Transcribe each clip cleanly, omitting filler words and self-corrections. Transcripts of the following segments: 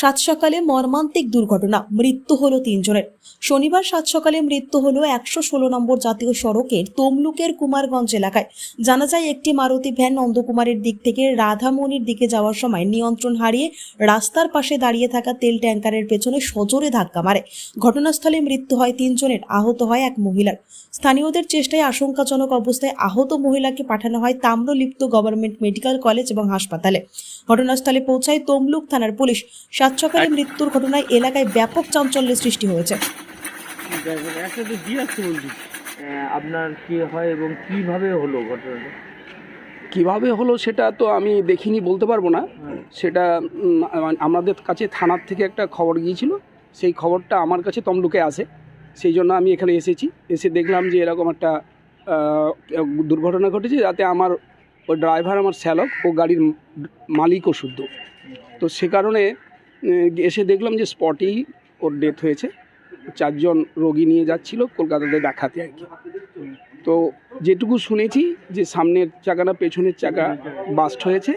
সাত সকালে মর্মান্তিক দুর্ঘটনা, মৃত্যু হলো 3 জনের। শনিবার সাত সকালে মৃত্যু হলো 116 নম্বর জাতীয় সড়কের তমলুকের কুমারগঞ্জ এলাকায়। জানা যায়, একটি মারুতি ভ্যান নন্দকুমারের দিক থেকে রাধামণির দিকে যাওয়ার সময় নিয়ন্ত্রণ হারিয়ে রাস্তার পাশে দাঁড়িয়ে থাকা তেল ট্যাঙ্কারের পেছনে সজোরে ধাক্কা মারে। ঘটনাস্থলে মৃত্যু হয় 3 জনের, আহত হয় এক মহিলার। স্থানীয়দের চেষ্টায় আশঙ্কাজনক অবস্থায় আহত মহিলাকে পাঠানো হয় তাম্রলিপ্ত গভর্নমেন্ট মেডিকেল কলেজ এবং হাসপাতালে। ঘটনাস্থলে পৌঁছায় তমলুক থানার পুলিশ। সাত সকালে মৃত্যুর ঘটনায় এলাকায় ব্যাপক চাঞ্চল্যের সৃষ্টি হয়েছে। আপনার কি হয় এবং কিভাবে হলো ঘটনাটা? কিভাবে হলো সেটা তো আমি দেখিনি, বলতে পারবো না। সেটা আমাদের কাছে থানার থেকে একটা খবর গিয়েছিল, সেই খবরটা আমার কাছে তমলুকে আসে, সেই জন্য আমি এখানে এসেছি। এসে দেখলাম যে এরকম একটা দুর্ঘটনা ঘটেছে, যাতে আমার ওই ড্রাইভার আমার শ্যালক ও গাড়ির মালিকও শুদ্ধ। তো সে কারণে এসে দেখলাম যে স্পটেই ওর ডেথ হয়েছে। 4 জন রোগী নিয়ে যাচ্ছিল কলকাতাতে দেখাতে আর কি। তো যেটুকু শুনেছি যে সামনের চাকা না পেছনের চাকা বাস্ট হয়েছে,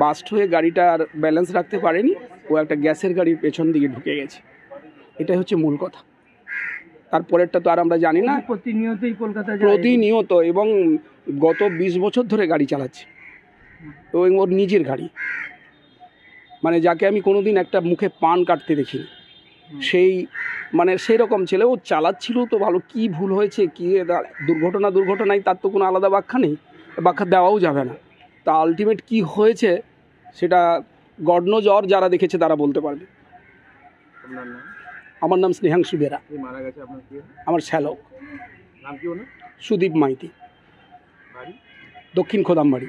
বাস্ট হয়ে গাড়িটা আর ব্যালেন্স রাখতে পারেনি, ও একটা গ্যাসের গাড়ির পেছন দিকে ঢুকে গেছে। এটাই হচ্ছে মূল কথা। তারপরেরটা তো আর আমরা জানি না। প্রতিনিয়তই কলকাতায় প্রতিনিয়ত, এবং গত 20 বছর ধরে গাড়ি চালাচ্ছে, এবং ওর নিজের গাড়ি, মানে যাকে আমি কোনোদিন একটা মুখে পান কাটতে দেখিনি, সেই মানে সেই রকম ছেলে। ও চালাচ্ছিল তো ভালো, কি ভুল হয়েছে, কি দুর্ঘটনায় তার তো কোনো আলাদা ব্যাখ্যা নেই, ব্যাখ্যা দেওয়াও যাবে না। তা আলটিমেট কি হয়েছে সেটা গড নোজ, যারা দেখেছে তারা বলতে পারবে। আপনার নাম? আমার নাম স্নেহাংশু বেরা। মারা গেছে আপনার কি? আমার শ্যালক নাম কি ওনার? সুদীপ মাইতি, বাড়ি? দক্ষিণ খোদামবাড়ি।